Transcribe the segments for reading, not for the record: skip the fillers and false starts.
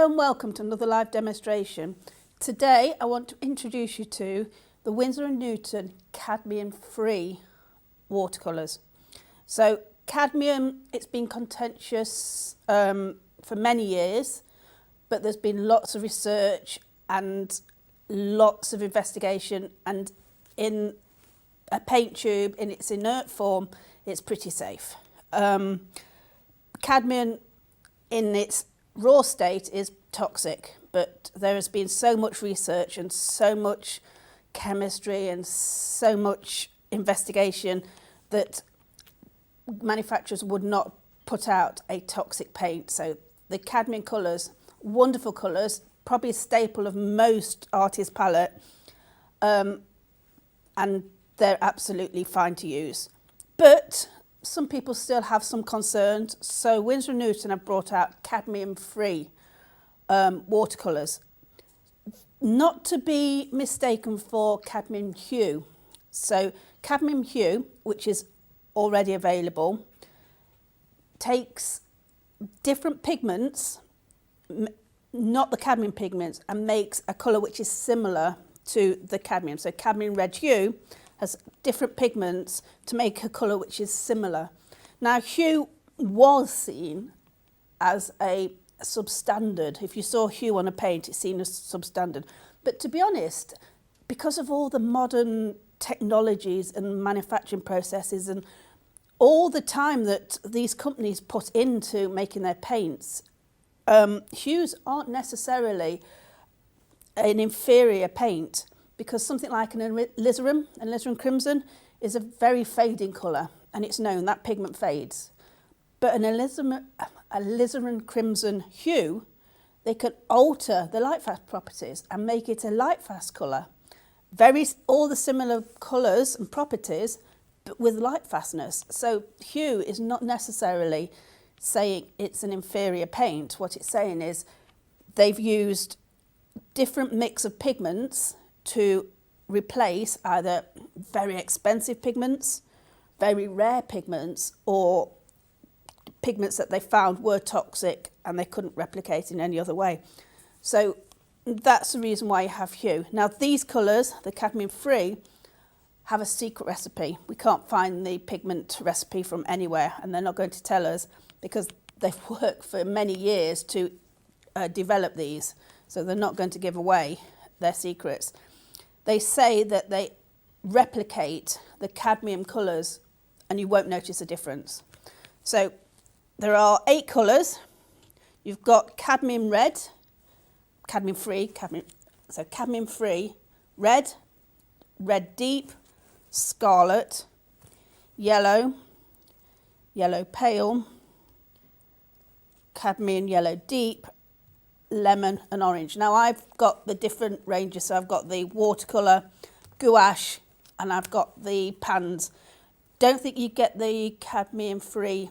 and welcome to another live demonstration. Today I want to introduce you to the Winsor & Newton Cadmium Free watercolours. So cadmium, it's been contentious for many years, but there's been lots of research and lots of investigation, and in a paint tube in its inert form it's pretty safe. Cadmium in its raw state is toxic, but there has been so much research and so much chemistry and so much investigation that manufacturers would not put out a toxic paint. So the cadmium colours, wonderful colours, probably a staple of most artists' palette, and they're absolutely fine to use. But some people still have some concerns, so Winsor & Newton have brought out cadmium-free watercolours, not to be mistaken for cadmium hue. So cadmium hue, which is already available, takes different pigments, not the cadmium pigments, and makes a colour which is similar to the cadmium. So cadmium red hue has different pigments to make a colour which is similar. Now, hue was seen as a substandard. If you saw hue on a paint, it's seen as substandard. But to be honest, because of all the modern technologies and manufacturing processes and all the time that these companies put into making their paints, hues aren't necessarily an inferior paint, because something like an alizarin crimson is a very fading colour, and it's known that pigment fades. But an alizarin crimson hue, they can alter the light fast properties and make it a light fast colour. All the similar colours and properties, but with light fastness. So hue is not necessarily saying it's an inferior paint. What it's saying is they've used different mix of pigments to replace either very expensive pigments, very rare pigments, or pigments that they found were toxic and they couldn't replicate in any other way. So that's the reason why you have hue. Now these colours, the cadmium free, have a secret recipe. We can't find the pigment recipe from anywhere, and they're not going to tell us because they've worked for many years to develop these, so they're not going to give away their secrets. They say that they replicate the cadmium colours and you won't notice a difference. So there are 8 colours. You've got cadmium red, cadmium free, cadmium free, red, red deep, scarlet, yellow, yellow pale, cadmium yellow deep, lemon and orange. Now I've got the different ranges, so I've got the watercolour, gouache, and I've got the pans. Don't think you get the cadmium free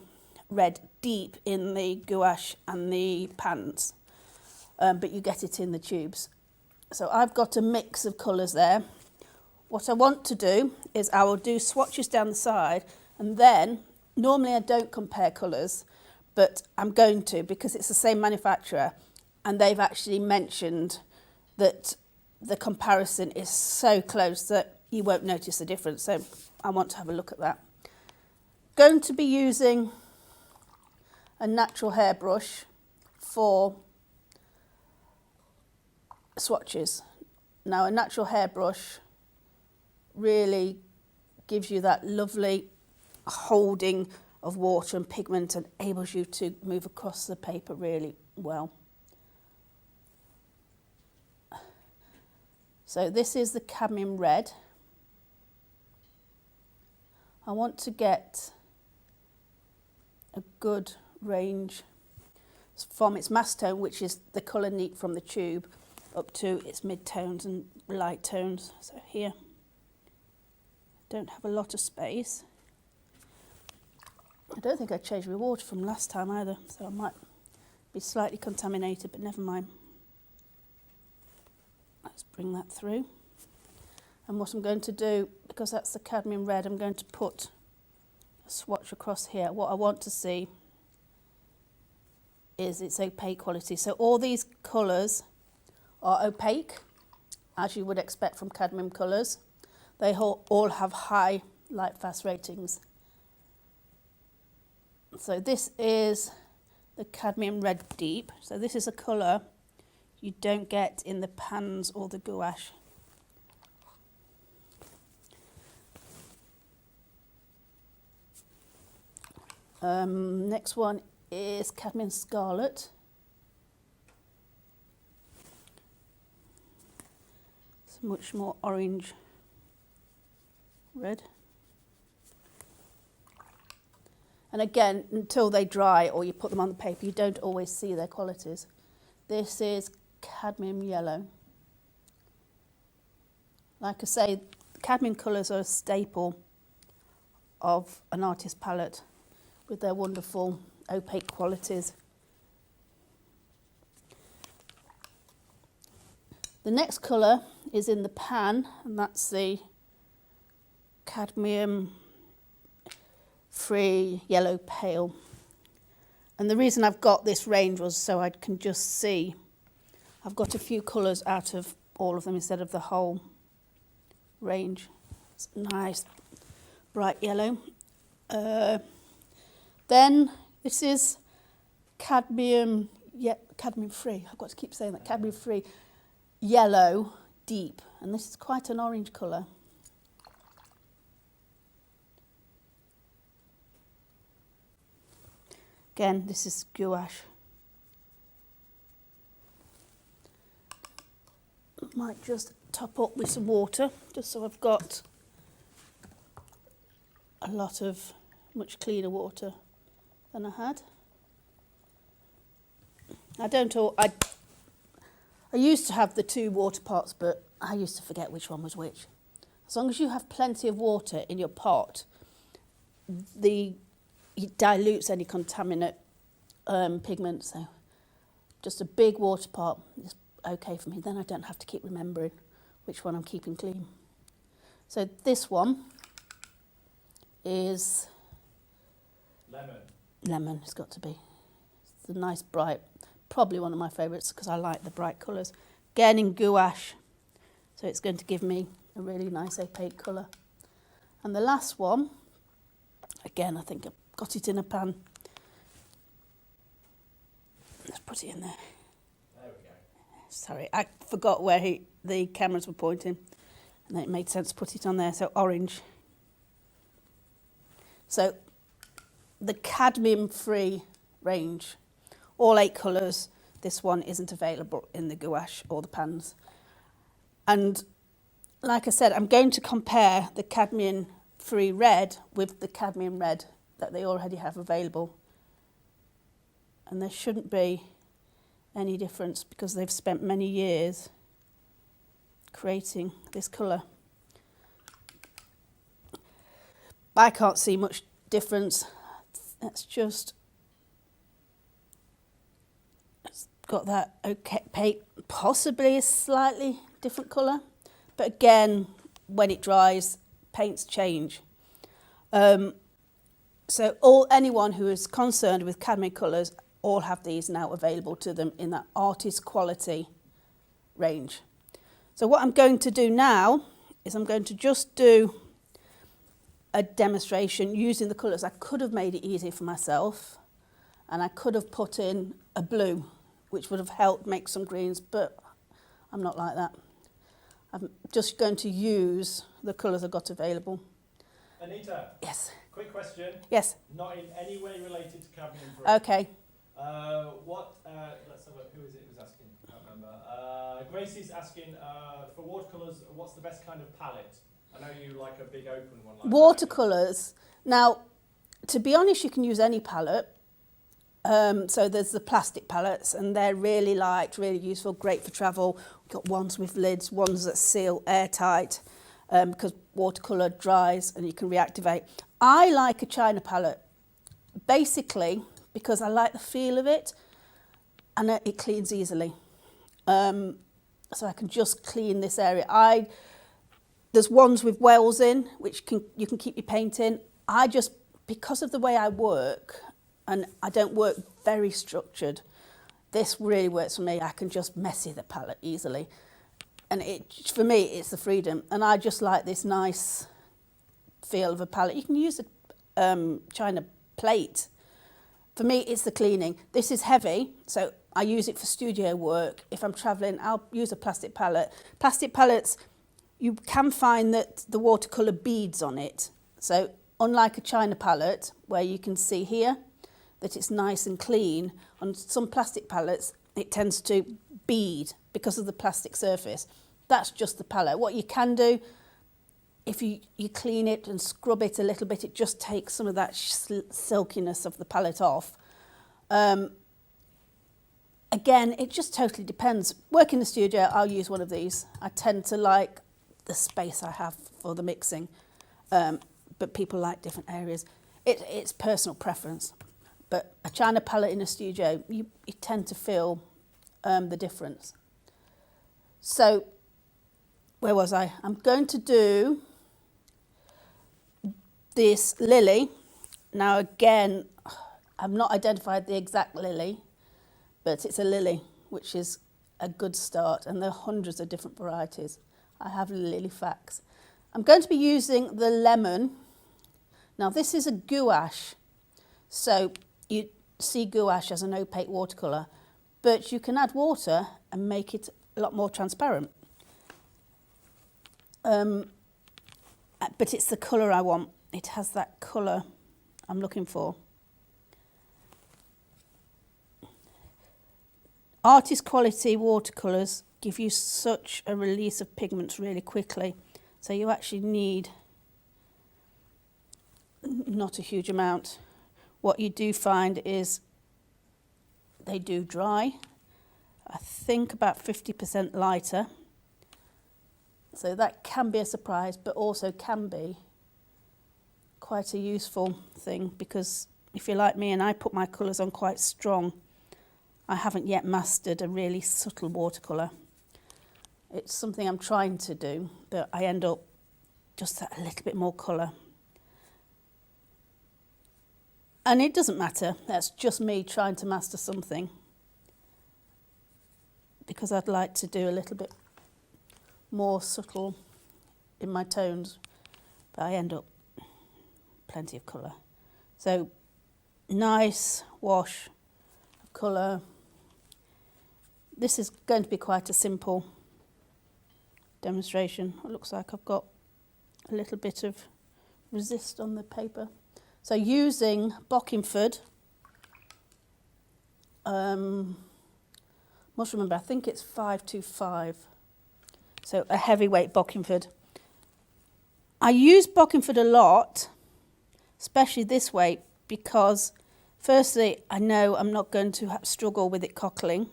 red deep in the gouache and the pans, but you get it in the tubes. So I've got a mix of colours there. What I want to do is I will do swatches down the side, and then normally I don't compare colours, but I'm going to because it's the same manufacturer. And they've actually mentioned that the comparison is so close that you won't notice the difference. So I want to have a look at that. Going to be using a natural hairbrush for swatches. Now a natural hairbrush really gives you that lovely holding of water and pigment and enables you to move across the paper really well. So this is the cadmium red. I want to get a good range from its mass tone, which is the colour neat from the tube, up to its mid-tones and light tones. So here, don't have a lot of space. I don't think I changed my water from last time either, so I might be slightly contaminated, but never mind. Let's bring that through. And what I'm going to do, because that's the cadmium red, I'm going to put a swatch across here. What I want to see is its opaque quality. So all these colours are opaque, as you would expect from cadmium colours. They all have high light fast ratings. So this is the cadmium red deep. So this is a colour you don't get in the pans or the gouache. Next one is cadmium scarlet. It's much more orange red. And again, until they dry or you put them on the paper, you don't always see their qualities. This is cadmium yellow. Like I say, cadmium colours are a staple of an artist's palette with their wonderful opaque qualities. The next colour is in the pan, and that's the cadmium free yellow pale. And the reason I've got this range was so I can just see. I've got a few colours out of all of them instead of the whole range. It's nice bright yellow. Then this is cadmium free. I've got to keep saying that, cadmium free yellow deep, and this is quite an orange colour. Again, this is gouache. Might just top up with some water, just so I've got a lot of much cleaner water than I had. I used to have the two water pots, but I used to forget which one was which. As long as you have plenty of water in your pot, it dilutes any contaminant pigment. So just a big water pot is okay for me. Then I don't have to keep remembering which one I'm keeping clean. So this one is lemon. It's got to be. It's a nice bright, probably one of my favourites because I like the bright colours. Again in gouache, so it's going to give me a really nice opaque colour. And the last one, again I think I've got it in a pan. Let's put it in there. There we go. Sorry, I forgot where the cameras were pointing, and then it made sense to put it on there. So orange. So the cadmium free range, all 8 colours. This one isn't available in the gouache or the pans. And like I said, I'm going to compare the cadmium free red with the cadmium red that they already have available. And there shouldn't be any difference because they've spent many years creating this colour. I can't see much difference. It's got that opaque, possibly a slightly different colour. But again, when it dries, paints change. So anyone who is concerned with cadmium colours all have these now available to them in that artist quality range. So what I'm going to do now is I'm going to just do a demonstration using the colours. I could have made it easier for myself and I could have put in a blue, which would have helped make some greens, but I'm not like that. I'm just going to use the colours I've got available. Anita? Yes. Quick question. Yes. Not in any way related to cadmium free. Okay. Let's have a look. Who is it who's asking? I can't remember. Gracie's asking, for watercolours, what's the best kind of palette? I know you like a big open one. Like watercolours. Now, to be honest, you can use any palette. So there's the plastic palettes, and they're really light, really useful, great for travel. We've got ones with lids, ones that seal airtight, because watercolour dries and you can reactivate. I like a China palette, basically because I like the feel of it, and it cleans easily. So I can just clean this area. There's ones with wells in, which you can keep your paint in. Because of the way I work, and I don't work very structured, this really works for me. I can just messy the palette easily. And for me, it's the freedom. And I just like this nice feel of a palette. You can use a china plate. For me, it's the cleaning. This is heavy, so I use it for studio work. If I'm travelling, I'll use a plastic palette. Plastic palettes, you can find that the watercolour beads on it. So unlike a china palette, where you can see here that it's nice and clean, on some plastic palettes, it tends to bead because of the plastic surface. That's just the palette. What you can do, if you clean it and scrub it a little bit, it just takes some of that silkiness of the palette off. Again, it just totally depends. Work in the studio, I'll use one of these. I tend to like the space I have for the mixing, but people like different areas. It's personal preference. But a china palette in a studio, you tend to feel the difference. So, where was I? I'm going to do this lily. Now again, I've not identified the exact lily, but it's a lily, which is a good start, and there are hundreds of different varieties. I have lily facts. I'm going to be using the lemon. Now this is a gouache, so you see gouache as an opaque watercolour, but you can add water and make it a lot more transparent. But it's the colour I want. It has that colour I'm looking for. Artist quality watercolours give you such a release of pigments really quickly. So you actually need not a huge amount. What you do find is they do dry. I think about 50% lighter. So that can be a surprise, but also can be quite a useful thing, because if you're like me and I put my colours on quite strong, I haven't yet mastered a really subtle watercolour. It's something I'm trying to do, but I end up just a little bit more colour. And it doesn't matter, that's just me trying to master something, because I'd like to do a little bit more subtle in my tones, but I end up plenty of colour. So nice wash of colour. This is going to be quite a simple demonstration. It looks like I've got a little bit of resist on the paper. So using Bockingford, must remember, I think it's 525. So a heavyweight Bockingford. I use Bockingford a lot, especially this way, because firstly, I know I'm not going to struggle with it cockling,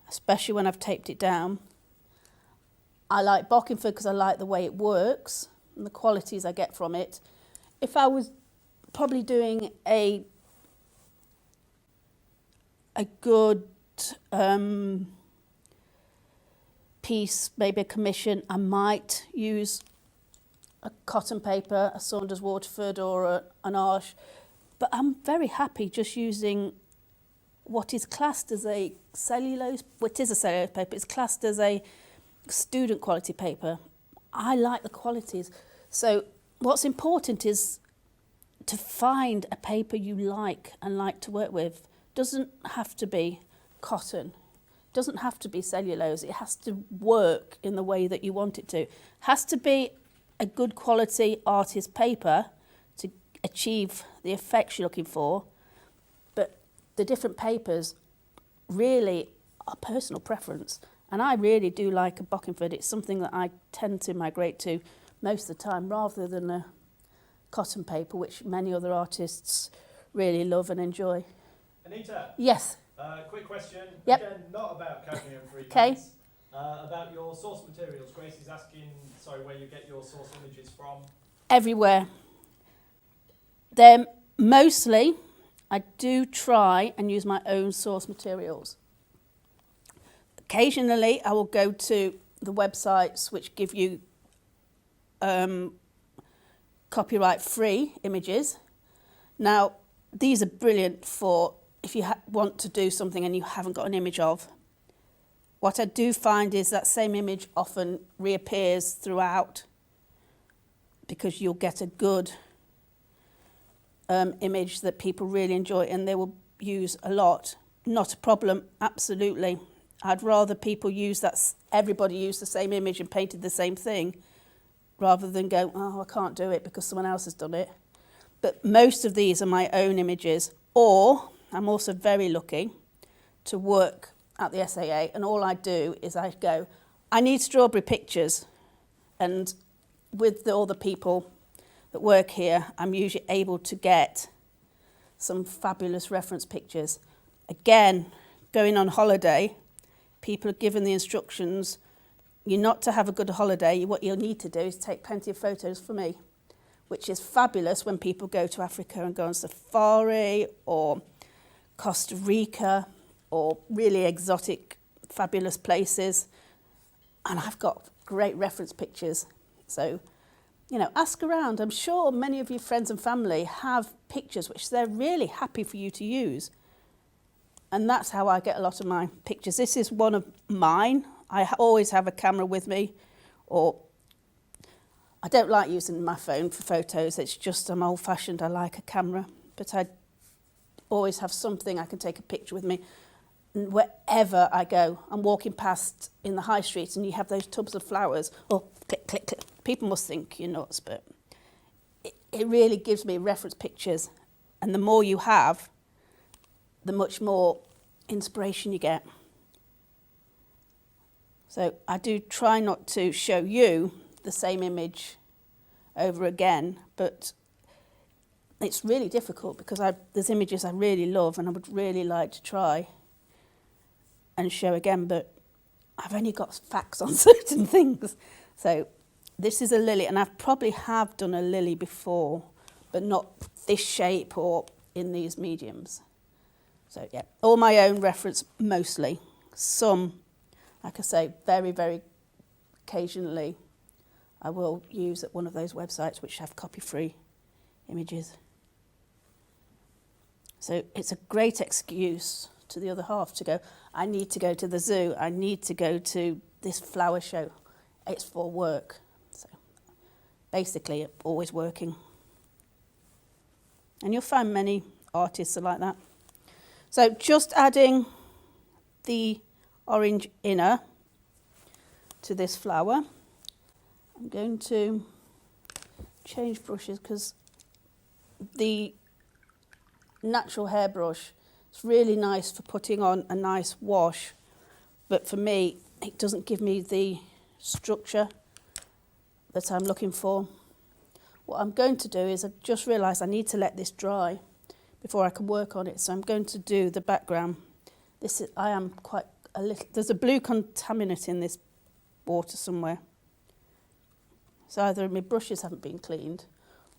especially when I've taped it down. I like Bockingford because I like the way it works and the qualities I get from it. If I was probably doing a good piece, maybe a commission, I might use a cotton paper, a Saunders Waterford or an Arche, but I'm very happy just using what is classed as a cellulose, well, it is a cellulose paper, it's classed as a student quality paper. I like the qualities. So what's important is to find a paper you like and like to work with. Doesn't have to be cotton, doesn't have to be cellulose, it has to work in the way that you want it to. Has to be a good quality artist paper to achieve the effects you're looking for, but the different papers really are personal preference. And I really do like a Bockingford. It's something that I tend to migrate to most of the time, rather than a cotton paper, which many other artists really love and enjoy. Anita? Yes? Quick question. Yep. Again, not about cadmium free Okay. paints. About your source materials. Grace is asking, where you get your source images from. Everywhere. They're mostly, I do try and use my own source materials. Occasionally, I will go to the websites which give you copyright-free images. Now, these are brilliant for if you want to do something and you haven't got an image of. What I do find is that same image often reappears throughout, because you'll get a good image that people really enjoy and they will use a lot. Not a problem, absolutely. I'd rather people use that, everybody use the same image and painted the same thing, rather than go, oh, I can't do it because someone else has done it. But most of these are my own images, or I'm also very lucky to work at the SAA, and all I do is I go, I need strawberry pictures, and with all the people that work here, I'm usually able to get some fabulous reference pictures. Again, going on holiday, people are given the instructions, you're not to have a good holiday, what you'll need to do is take plenty of photos for me, which is fabulous when people go to Africa and go on safari, or Costa Rica, or really exotic, fabulous places. And I've got great reference pictures. So, you know, ask around. I'm sure many of your friends and family have pictures which they're really happy for you to use. And that's how I get a lot of my pictures. This is one of mine. I always have a camera with me, or I don't like using my phone for photos. It's just I'm old-fashioned. I like a camera, but I always have something I can take a picture with me. And wherever I go, I'm walking past in the high street and you have those tubs of flowers, or click, click, click. People must think you're nuts, but it really gives me reference pictures. And the more you have, the much more inspiration you get. So I do try not to show you the same image over again, but it's really difficult because there's images I really love and I would really like to try and show again, but I've only got facts on certain things. So this is a lily, and I probably have done a lily before, but not this shape or in these mediums. So yeah, all my own reference mostly. Some, like I say, very, very occasionally I will use at one of those websites which have copy-free images. So it's a great excuse to the other half to go, I need to go to the zoo, I need to go to this flower show. It's for work. So basically, always working. And you'll find many artists are like that. So just adding the orange inner to this flower. I'm going to change brushes because the natural hairbrush is really nice for putting on a nice wash, but for me it doesn't give me the structure that I'm looking for. What I'm going to do is I've just realised I need to let this dry before I can work on it, so I'm going to do the background. I am quite a little, there's a blue contaminant in this water somewhere. So either my brushes haven't been cleaned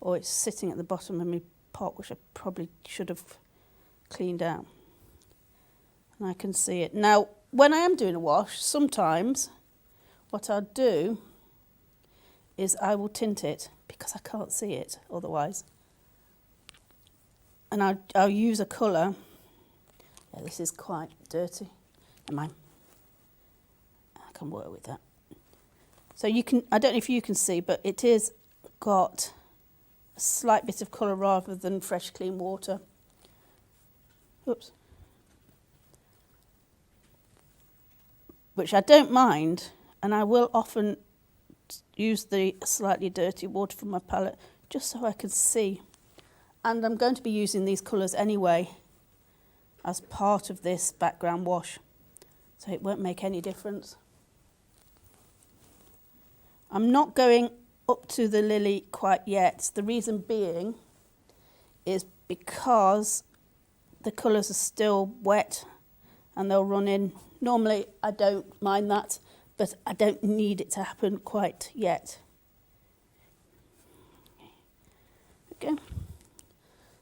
or it's sitting at the bottom of my pot, which I probably should have cleaned out. And I can see it. Now, when I am doing a wash, sometimes what I'll do is I will tint it because I can't see it otherwise. And I'll use a colour. Yeah, this is quite dirty. Never mind. I can work with that. So you can, I don't know if you can see, but it is got a slight bit of colour rather than fresh, clean water. Oops. Which I don't mind, and I will often use the slightly dirty water from my palette just so I can see. And I'm going to be using these colours anyway as part of this background wash, so it won't make any difference. I'm not going up to the lily quite yet. The reason being is because the colours are still wet and they'll run in. Normally I don't mind that, but I don't need it to happen quite yet. Okay.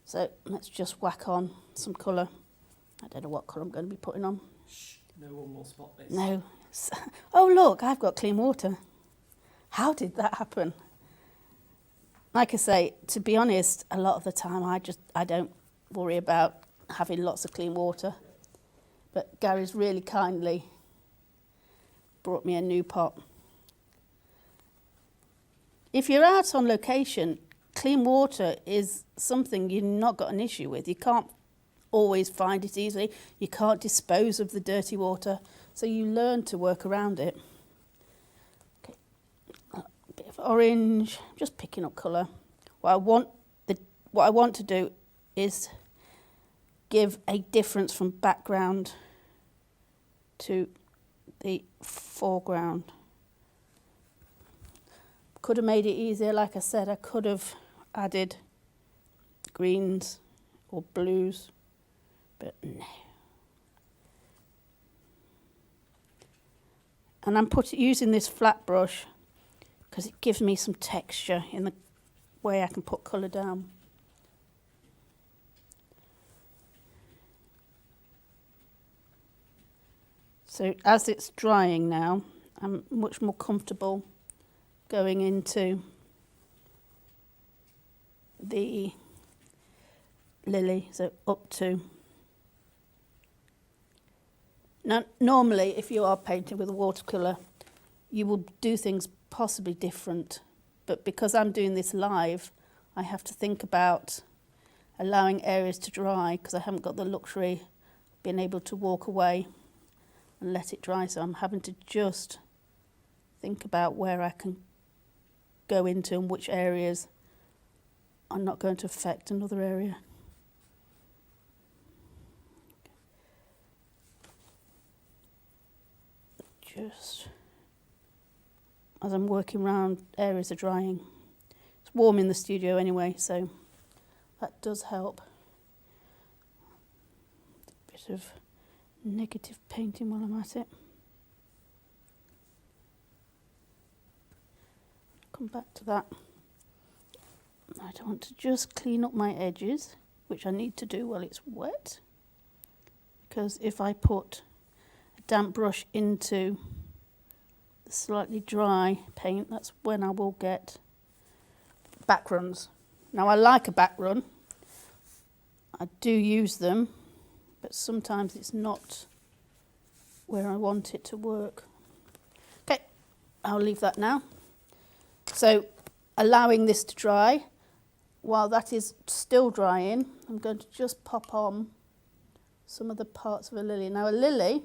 So let's just whack on some colour. I don't know what colour I'm going to be putting on. Shh, no one will spot this. No. Oh look, I've got clean water. How did that happen? Like I say, to be honest, a lot of the time I don't worry about having lots of clean water. But Gary's really kindly brought me a new pot. If you're out on location, clean water is something you've not got an issue with. You can't always find it easily. You can't dispose of the dirty water, so you learn to work around it. Okay. A bit of orange, just picking up colour. What I want to do is give a difference from background to the foreground. Could have made it easier, like I said. I could have added greens or blues, but no. And I'm using this flat brush because it gives me some texture in the way I can put colour down. So as it's drying now, I'm much more comfortable going into the lily, so up to. Now, normally, if you are painting with a watercolour, you will do things possibly different. But because I'm doing this live, I have to think about allowing areas to dry because I haven't got the luxury of being able to walk away and let it dry. So I'm having to just think about where I can go into and which areas are not going to affect another area. Just as I'm working around, areas are drying. It's warm in the studio anyway, so that does help. A bit of negative painting while I'm at it. Come back to that. I want to just clean up my edges, which I need to do while it's wet, because if I put a damp brush into the slightly dry paint, that's when I will get back runs. Now I like a back run, I do use them, but sometimes it's not where I want it to work. Okay, I'll leave that now. So allowing this to dry, while that is still drying, I'm going to just pop on some of the parts of a lily. Now a lily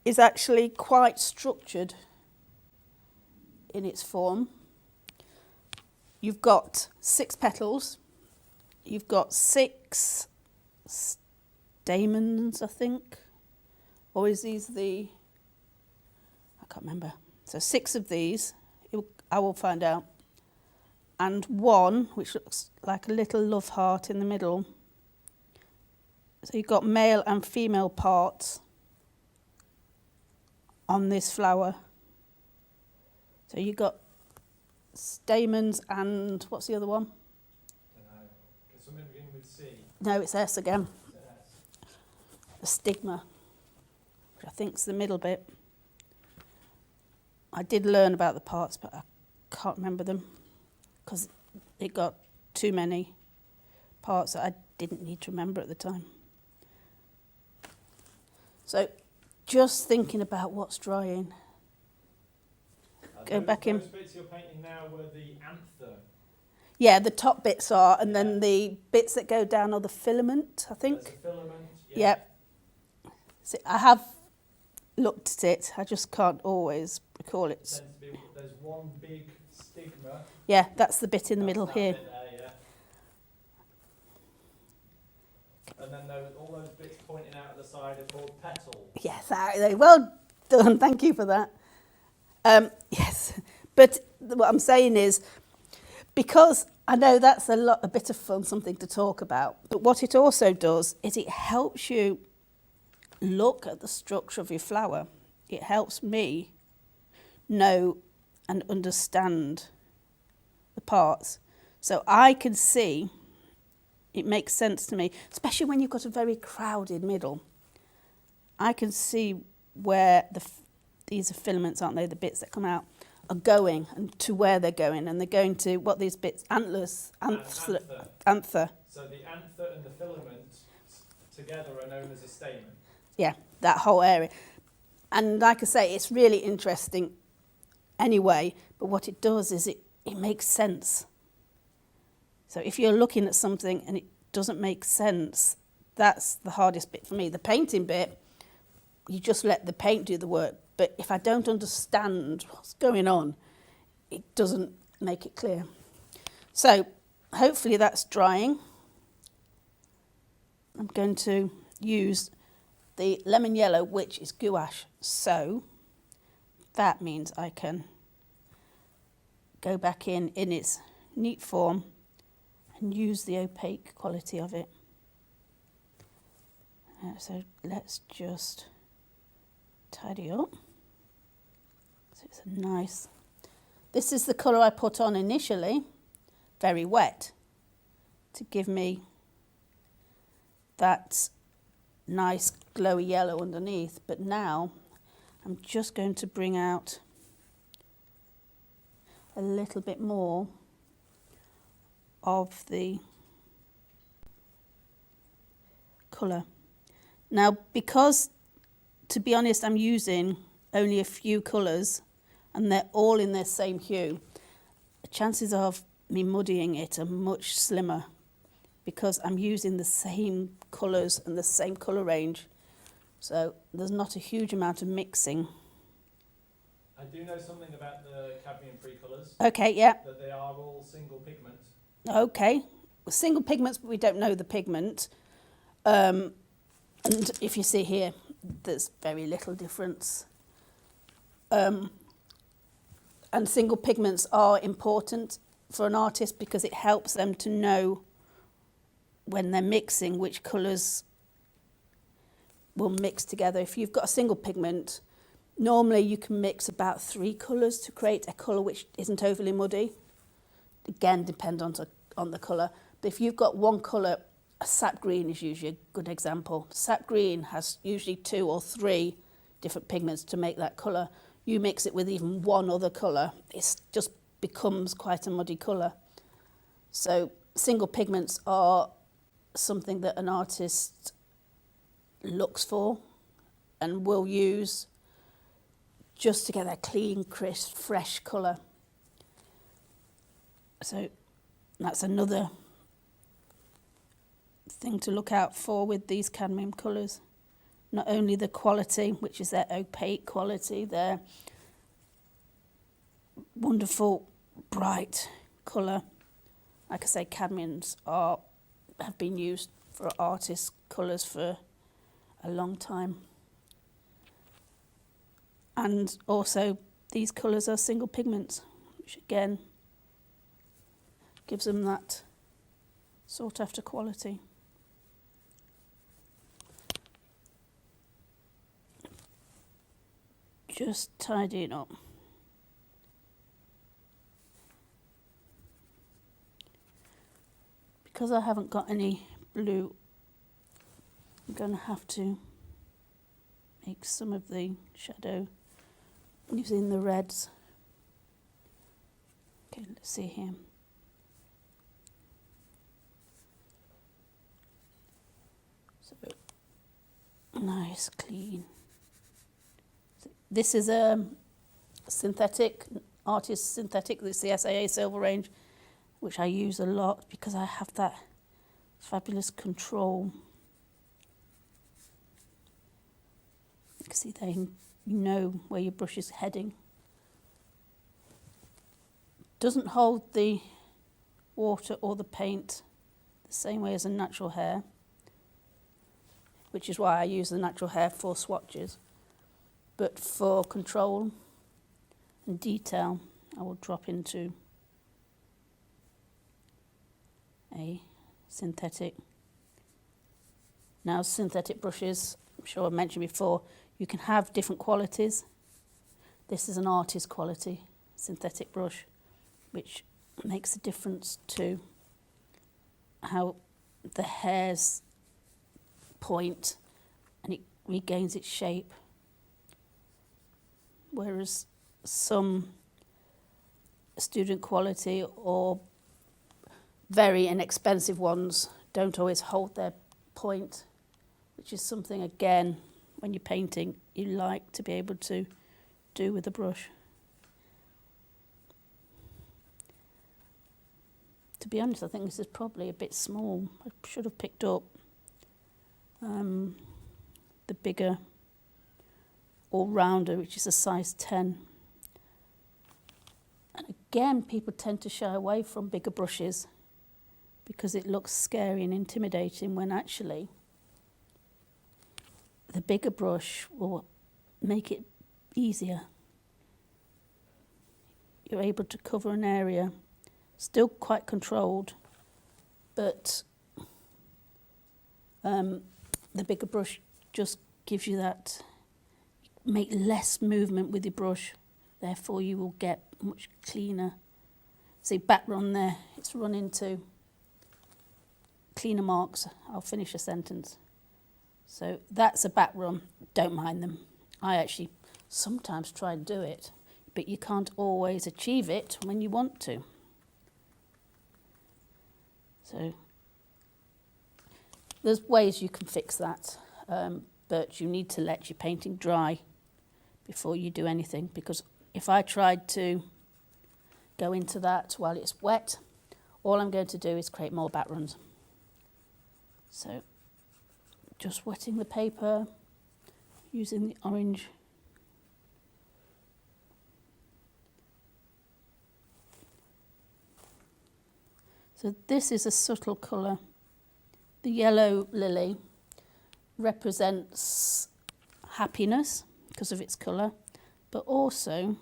is actually quite structured in its form. You've got 6 petals, you've got 6 stamens, I think, or is these I can't remember. So 6 of these, I will find out, and 1 which looks like a little love heart in the middle. So you've got male and female parts on this flower. So you've got stamens and what's the other one? I don't know. Can something begin with C? No, it's S again. Is it S? The stigma, which I think is the middle bit. I did learn about the parts, but I can't remember them because it got too many parts that I didn't need to remember at the time. So just thinking about what's drying. Go back in. Those bits you're painting now were the anther. Yeah, the top bits are, and then the bits that go down are the filament, I think. There's a filament. Yep. So I have looked at it, I just can't always recall it. There's one big stigma. Yeah, that's the bit in the middle here. There, yeah. And then all those bits pointing out at the side are called petals. Yes, well done, thank you for that. Yes, but what I'm saying is, because I know that's a bit of fun, something to talk about, but what it also does is it helps you look at the structure of your flower. It helps me know and understand the parts. So I can see, it makes sense to me, especially when you've got a very crowded middle. I can see where these are filaments, aren't they, the bits that come out. are going and to where they're going, and they're going to what these bits, antlers, Anther. anther. So the anther and the filament together are known as a stamen. Yeah, that whole area. And like I say, it's really interesting anyway, but what it does is it makes sense. So if you're looking at something and it doesn't make sense, that's the hardest bit for me. The painting bit, you just let the paint do the work. But if I don't understand what's going on, it doesn't make it clear. So hopefully that's drying. I'm going to use the lemon yellow, which is gouache. So that means I can go back in its neat form and use the opaque quality of it. So let's just tidy up. So it's a nice, this is the colour I put on initially, very wet, to give me that nice glowy yellow underneath. But now I'm just going to bring out a little bit more of the colour. Now, because, to be honest, I'm using only a few colours and they're all in their same hue, the chances of me muddying it are much slimmer because I'm using the same colours and the same colour range. So there's not a huge amount of mixing. I do know something about the cadmium-free colours. Okay, yeah. That they are all single pigment. Okay. Single pigments, but we don't know the pigment. And if you see here, there's very little difference. And single pigments are important for an artist because it helps them to know when they're mixing which colours will mix together. If you've got a single pigment, normally you can mix about 3 colours to create a colour which isn't overly muddy. Again, depend on the colour. But if you've got one colour, a sap green is usually a good example. Sap green has usually 2 or 3 different pigments to make that colour. You mix it with even one other colour, it just becomes quite a muddy colour. So single pigments are something that an artist looks for and will use just to get that clean, crisp, fresh colour. So that's another thing to look out for with these cadmium colours. Not only the quality, which is their opaque quality, their wonderful bright colour. Like I say, cadmiums have been used for artists' colours for a long time. And also these colours are single pigments, which again gives them that sought after quality. Just tidying up. Because I haven't got any blue, I'm going to have to make some of the shadow using the reds. Okay, let's see here. So, nice, clean. This is a synthetic, artist synthetic, this is the SAA silver range, which I use a lot because I have that fabulous control. You can see there, you know where your brush is heading. Doesn't hold the water or the paint the same way as a natural hair, which is why I use the natural hair for swatches. But for control and detail, I will drop into a synthetic. Now, synthetic brushes, I'm sure I mentioned before, you can have different qualities. This is an artist quality synthetic brush, which makes a difference to how the hairs point and it regains its shape. Whereas some student quality or very inexpensive ones don't always hold their point, which is something, again, when you're painting, you like to be able to do with a brush. To be honest, I think this is probably a bit small. I should have picked up the bigger all-rounder, which is a size 10. And again, people tend to shy away from bigger brushes because it looks scary and intimidating, when actually the bigger brush will make it easier. You're able to cover an area, still quite controlled, but the bigger brush just gives you that, make less movement with your brush, therefore you will get much cleaner. See, back run there, it's run into cleaner marks. I'll finish a sentence. So that's a back run, don't mind them. I actually sometimes try and do it, but you can't always achieve it when you want to. So there's ways you can fix that, but you need to let your painting dry before you do anything, because if I tried to go into that while it's wet, all I'm going to do is create more back runs. So just wetting the paper, using the orange. So this is a subtle colour. The yellow lily represents happiness because of its colour, but also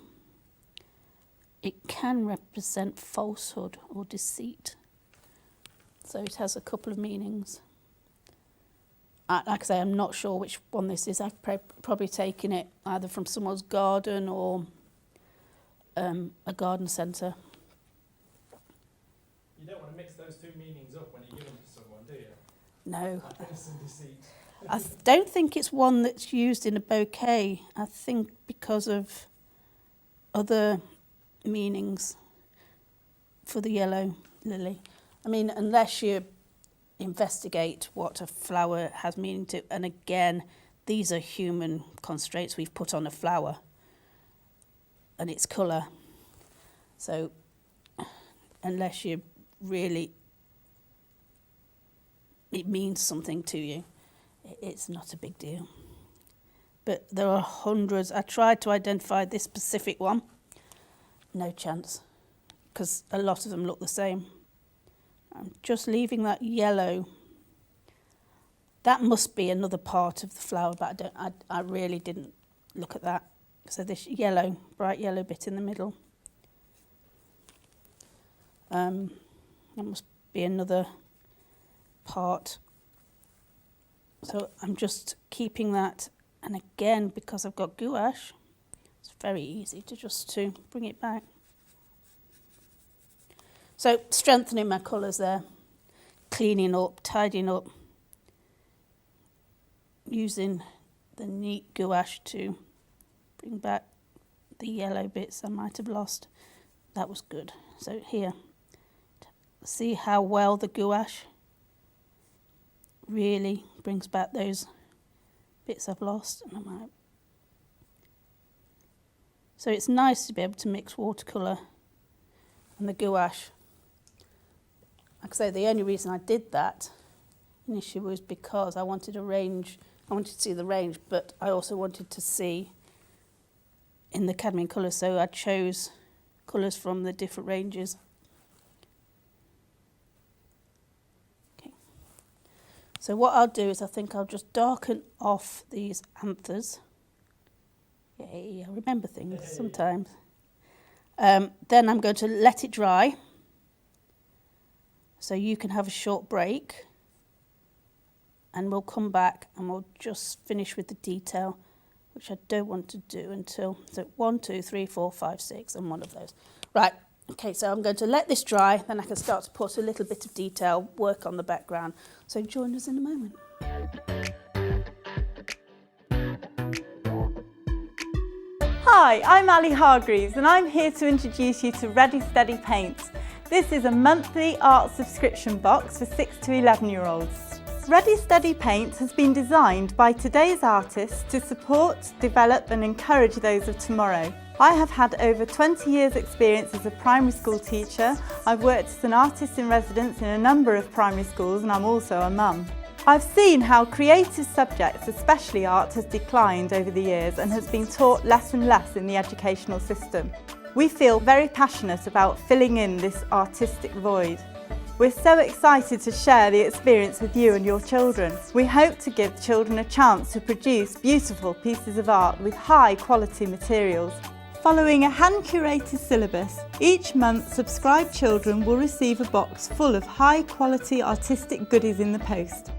it can represent falsehood or deceit. So it has a couple of meanings. Like I say, I'm not sure which one this is. I've probably taken it either from someone's garden or a garden centre. You don't want to mix those two meanings up when you give them to someone, do you? No. Happiness and deceit. I don't think it's one that's used in a bouquet. I think because of other meanings for the yellow lily. I mean, unless you investigate what a flower has meaning to, and again, these are human constraints we've put on a flower and its colour. So unless you really, it means something to you, it's not a big deal. But there are hundreds. I tried to identify this specific one. No chance, because a lot of them look the same. I'm just leaving that yellow. That must be another part of the flower, but I really didn't look at that. So this yellow, bright yellow bit in the middle. That must be another part. So I'm just keeping that, and again, because I've got gouache, it's very easy to bring it back. So strengthening my colours there, cleaning up, tidying up, using the neat gouache to bring back the yellow bits I might have lost. That was good. So here, see how well the gouache really brings back those bits I've lost. So it's nice to be able to mix watercolour and the gouache. Like I say, the only reason I did that initially was because I wanted a range. I wanted to see the range, but I also wanted to see in the cadmium colours, so I chose colours from the different ranges. Okay. So what I'll do is I think I'll just darken off these anthers. Yay, I remember things sometimes. Then I'm going to let it dry, so you can have a short break, and we'll come back and we'll just finish with the detail, which I don't want to do until, so 1, 2, 3, 4, 5, 6, and one of those. Right, okay, so I'm going to let this dry, then I can start to put a little bit of detail, work on the background. So join us in a moment. Hi, I'm Ali Hargreaves and I'm here to introduce you to Ready Steady Paints. This is a monthly art subscription box for 6 to 11-year-olds. Ready Steady Paints has been designed by today's artists to support, develop and encourage those of tomorrow. I have had over 20 years experience as a primary school teacher. I've worked as an artist in residence in a number of primary schools and I'm also a mum. I've seen how creative subjects, especially art, has declined over the years and has been taught less and less in the educational system. We feel very passionate about filling in this artistic void. We're so excited to share the experience with you and your children. We hope to give children a chance to produce beautiful pieces of art with high quality materials. Following a hand-curated syllabus, each month subscribed children will receive a box full of high-quality artistic goodies in the post.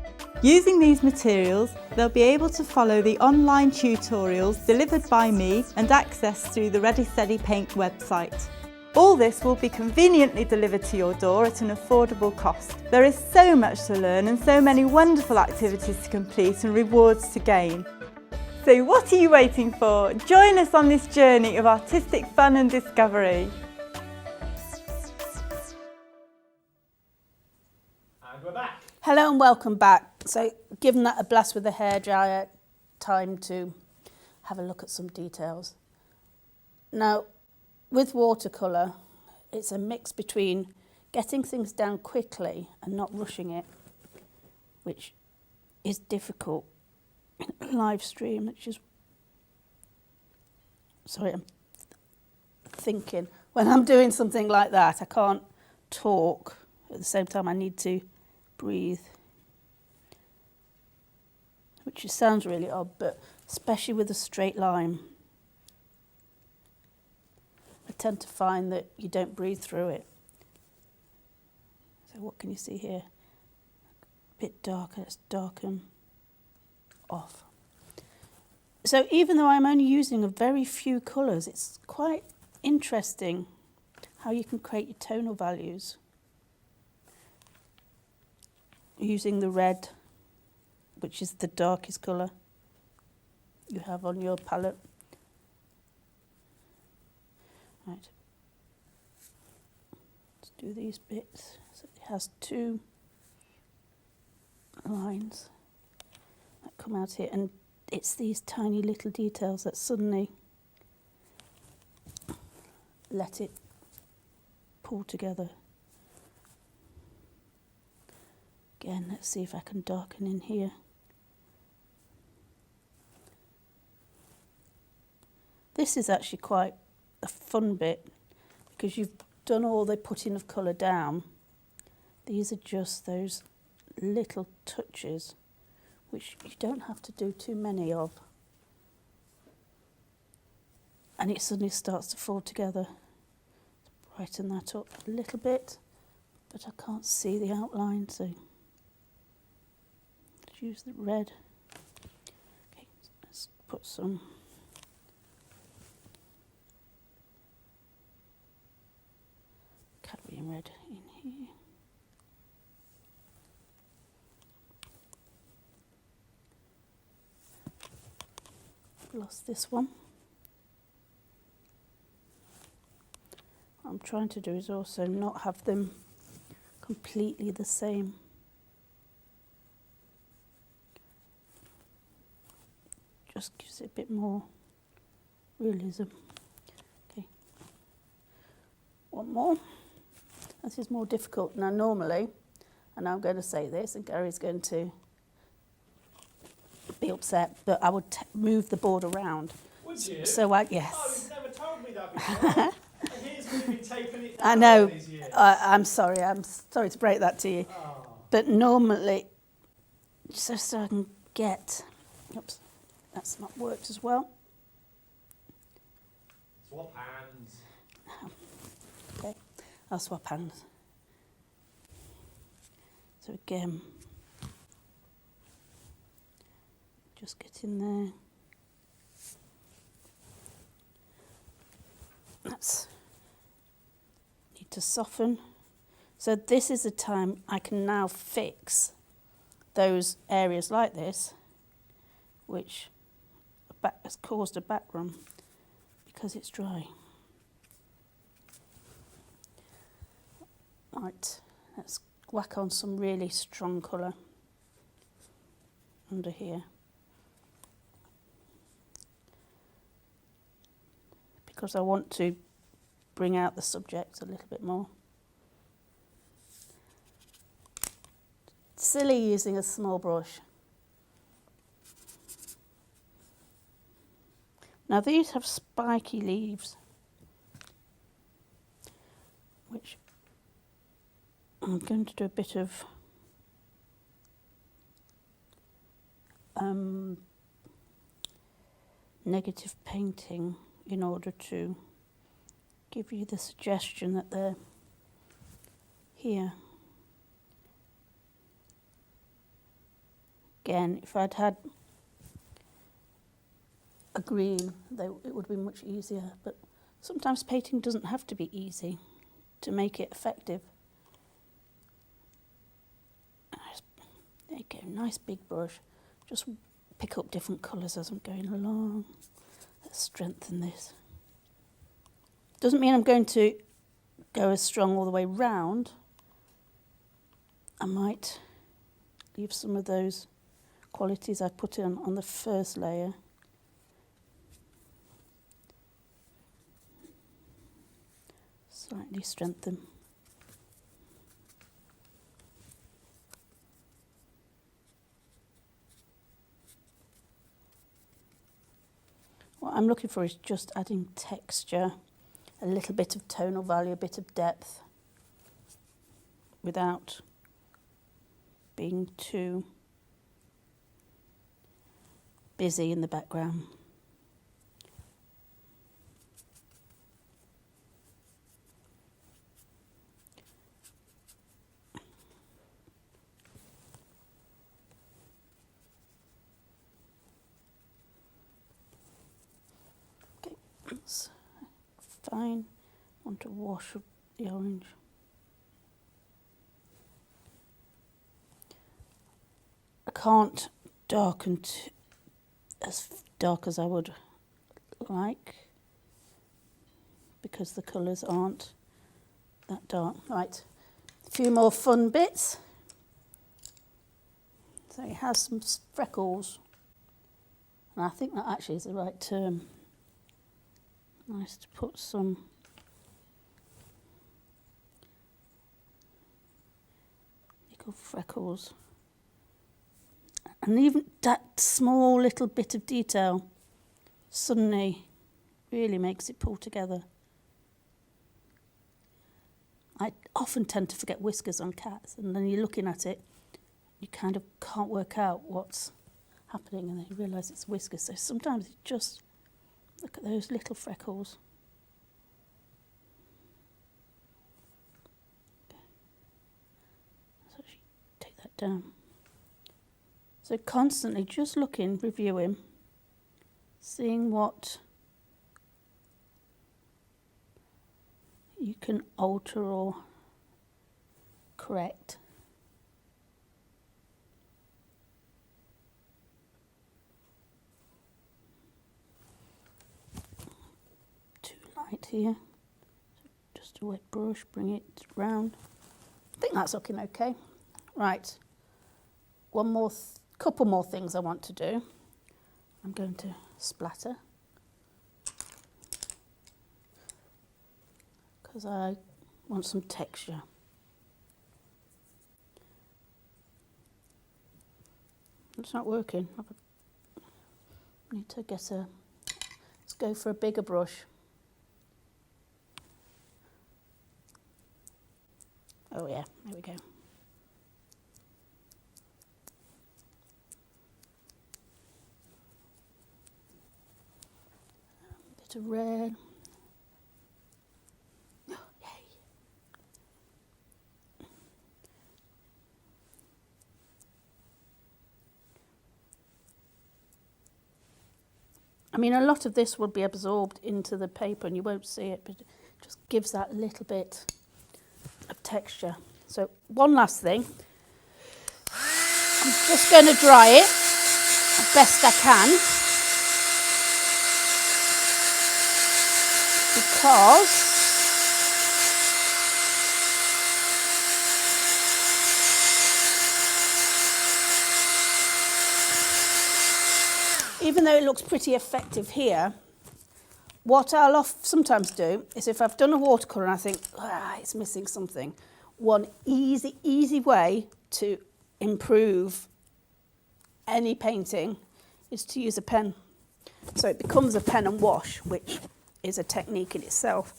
Using these materials, they'll be able to follow the online tutorials delivered by me and accessed through the Ready Steady Paint website. All this will be conveniently delivered to your door at an affordable cost. There is so much to learn and so many wonderful activities to complete and rewards to gain. So what are you waiting for? Join us on this journey of artistic fun and discovery. And we're back. Hello and welcome back. So given that a blast with the hairdryer, time to have a look at some details. Now, with watercolour, it's a mix between getting things down quickly and not rushing it, which is difficult in a live stream, which is, sorry, I'm thinking, when I'm doing something like that, I can't talk at the same time I need to breathe, which sounds really odd, but especially with a straight line, I tend to find that you don't breathe through it. So what can you see here? A bit darker, let's darken off. So even though I'm only using a very few colours, it's quite interesting how you can create your tonal values using the red, which is the darkest colour you have on your palette. Right, let's do these bits. So it has two lines that come out here, and it's these tiny little details that suddenly let it pull together. Again, let's see if I can darken in here. This is actually quite a fun bit because you've done all the putting of colour down. These are just those little touches which you don't have to do too many of. And it suddenly starts to fall together. Brighten that up a little bit, but I can't see the outline, so let's use the red. Okay, let's put some cadmium red in here. Lost this one. What I'm trying to do is also not have them completely the same. Just gives it a bit more realism. Okay. One more. This is more difficult. Now normally, and I'm going to say this, and Gary's going to be upset, but I would move the board around. Would you? So yes. Oh, you've never told me that before. Here's me been taking it down I know. all these years. I'm sorry to break that to you. Oh. But normally, just so I can get, oops, that's not worked as well. Swap hands. Okay, I'll swap hands. So again, just get in there. That's need to soften. So this is the time I can now fix those areas like this, which has caused a background, because it's dry. Right, let's whack on some really strong colour under here. Because I want to bring out the subject a little bit more. Silly using a small brush. Now these have spiky leaves, which I'm going to do a bit of negative painting in order to give you the suggestion that they're here. Again, if I'd had a green, it would be much easier, but sometimes painting doesn't have to be easy to make it effective. There you go, nice big brush. Just pick up different colours as I'm going along. Let's strengthen this. Doesn't mean I'm going to go as strong all the way round. I might leave some of those qualities I put in on the first layer. Slightly strengthen. What I'm looking for is just adding texture, a little bit of tonal value, a bit of depth, without being too busy in the background. Okay, that's fine. I want to wash up the orange. I can't darken as dark as I would like because the colours aren't that dark. Right, a few more fun bits. So it has some freckles, and I think that actually is the right term. Nice to put some little freckles. And even that small little bit of detail suddenly really makes it pull together. I often tend to forget whiskers on cats, and then you're looking at it, you kind of can't work out what's happening, and then you realise it's whiskers. So sometimes you just look at those little freckles. Okay. So actually take that down. So constantly just looking, reviewing, seeing what you can alter or correct. Too light here. So just a wet brush, bring it round. I think that's looking okay. Right. One more couple more things I want to do. I'm going to splatter because I want some texture. It's not working. I need to get let's go for a bigger brush. Oh yeah, there we go. To red. Oh, yay. I mean, a lot of this will be absorbed into the paper and you won't see it, but it just gives that little bit of texture. So one last thing. I'm just going to dry it as best I can. because even though it looks pretty effective here, what I'll sometimes do is if I've done a watercolour and I think, it's missing something, one easy way to improve any painting is to use a pen. So it becomes a pen and wash, which is a technique in itself.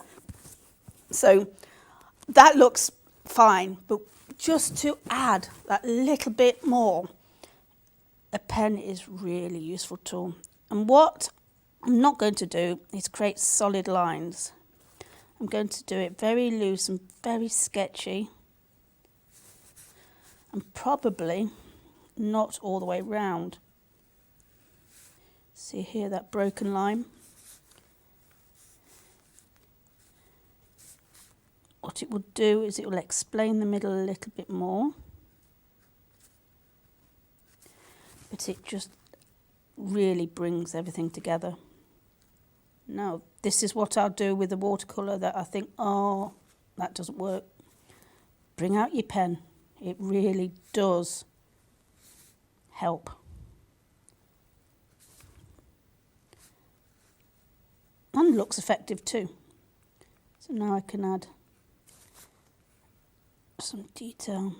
So that looks fine, but just to add that little bit more, a pen is really useful tool. And what I'm not going to do is create solid lines. I'm going to do it very loose and very sketchy, and probably not all the way round. See here, that broken line? What it will do is it will explain the middle a little bit more, but it just really brings everything together. Now, this is what I'll do with the watercolour that I think, oh, that doesn't work. Bring out your pen. It really does help. And looks effective too. So now I can add some detail.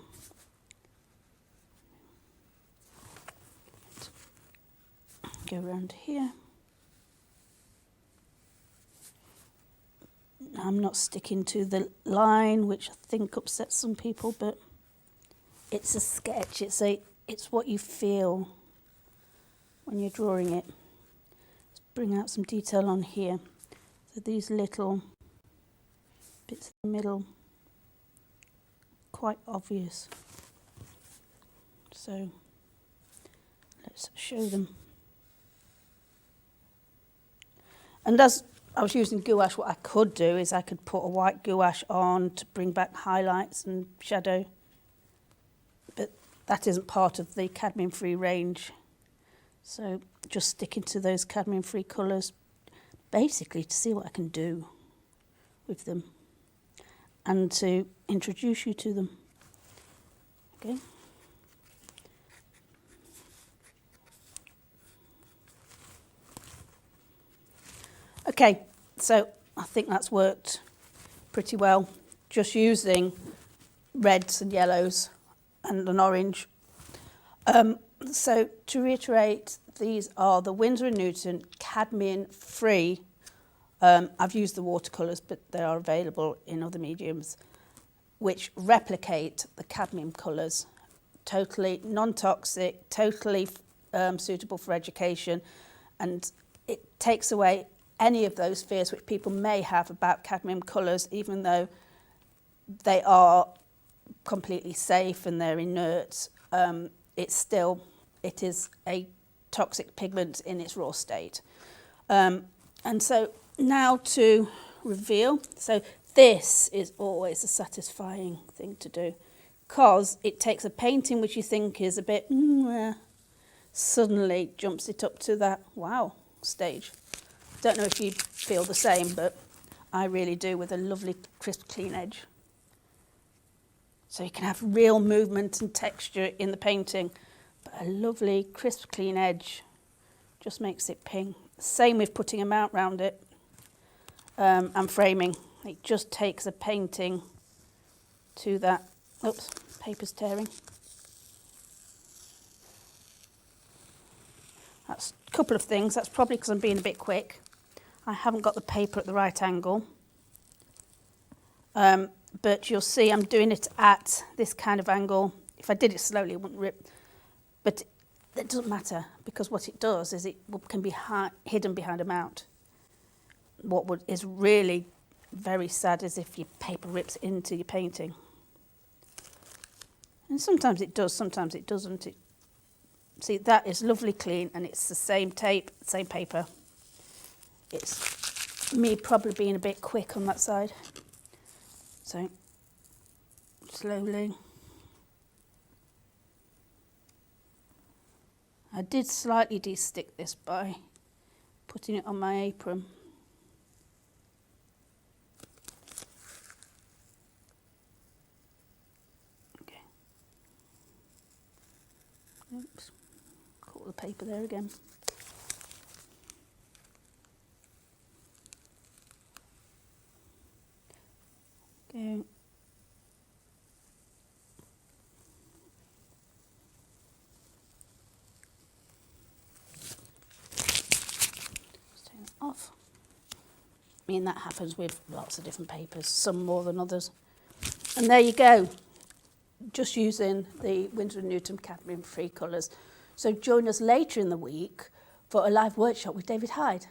Go around here. I'm not sticking to the line, which I think upsets some people, but it's a sketch. It's what you feel when you're drawing it. Let's bring out some detail on here. So these little bits in the middle, quite obvious. So let's show them. And as I was using gouache, what I could do is I could put a white gouache on to bring back highlights and shadow. But that isn't part of the cadmium-free range. So just sticking to those cadmium-free colours, basically to see what I can do with them and to introduce you to them. Okay. Okay, so I think that's worked pretty well, just using reds and yellows and an orange. So to reiterate, these are the Winsor & Newton Cadmium Free. I've used the watercolours, but they are available in other mediums, which replicate the cadmium colours. Totally non-toxic, totally suitable for education, and it takes away any of those fears which people may have about cadmium colours, even though they are completely safe and they're inert. It is a toxic pigment in its raw state. And so now to reveal. So this is always a satisfying thing to do, because it takes a painting which you think is a bit, suddenly jumps it up to that wow stage. Don't know if you feel the same, but I really do, with a lovely crisp clean edge. So you can have real movement and texture in the painting, but a lovely crisp clean edge just makes it ping. Same with putting a mount round it and framing. It just takes a painting to that. Oops, paper's tearing. That's a couple of things. That's probably because I'm being a bit quick. I haven't got the paper at the right angle. But you'll see I'm doing it at this kind of angle. If I did it slowly, it wouldn't rip. But it doesn't matter, because what it does is it can be hidden behind a mount. What is really very sad is if your paper rips into your painting. And sometimes it does, sometimes it doesn't. See, that is lovely clean, and it's the same tape, same paper. It's me probably being a bit quick on that side. So, slowly. I did slightly de-stick this by putting it on my apron. Oops, caught the paper there again. Go. Just take that off. I mean, that happens with lots of different papers, some more than others. And there you go, just using the Winsor & Newton Cadmium Free colours. So join us later in the week for a live workshop with David Hyde.